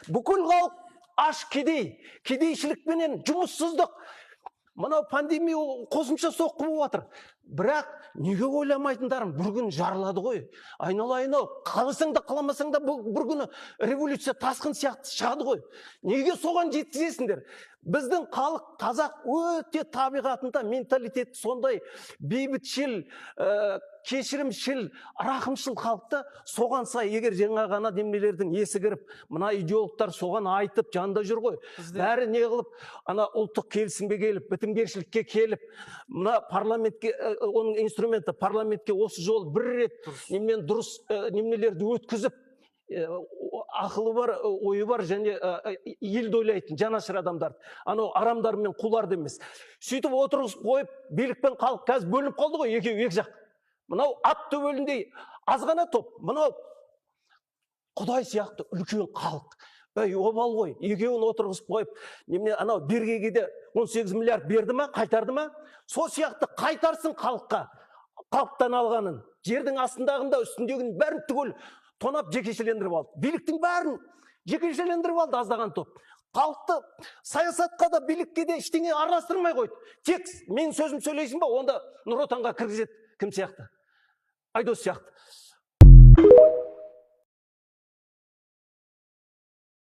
бүкіл халық аш кедейшілікпенен, жұмыссыздық, мынау пандемия қосымша соққы болып жатыр. Бірақ неге ойламайтындарым, бір күн жарылады ғой. Айналайын-ау, қаласаң да қаламасаң да бір күні революция тасқын сияқты шығады ғой. Неге соған жеткізесіңдер? Біздің халық, қазақ өте табиғатында менталитет сондай бейбітшіл, кешірімшіл, рақымшыл халықты. Соған сай, егер жаңа ғана демелердің есі кіріп, мына идеологтар соған айтып жанында жүр ғой. Бәрі не қылып, ана ұлттық келісімге келіп, бітімгершілікке келіп, мына парламентке, оның инструменті парламентке осы жол бір рет немен дұрыс немелерді өткізіп, ақылы бар, ойы бар және елді ойлайтын жанашыр адамдар. Анау арамдар мен қуларды емес. Сөйтіп отырғызып қойып, билік пен халық қазір бөлініп қалды ғой, екі жақ. Мынау ат төбеліндей азғана топ, мынау Құдай сияқты үлкен халық. Обал ғой, екеуін отырғызып қойып, немене анау Бергеге де 18 миллиард берді ма, қайтарды ма? Сол сияқты қайтарсын халыққа, халықтан алғанын. Жердің астындағында үстіндегінің бәрін түгел тонап жекешелендіріп алды. Биліктің бәрін жекешелендіріп алды аздаған топ. Халықты саясатқа да билікке де ештеңе араластырмай қойды. Тек мен сөзім сөйлейсің ба, онда Нұр Отанға кіргізеді кім сияқты? Айдос сияқты.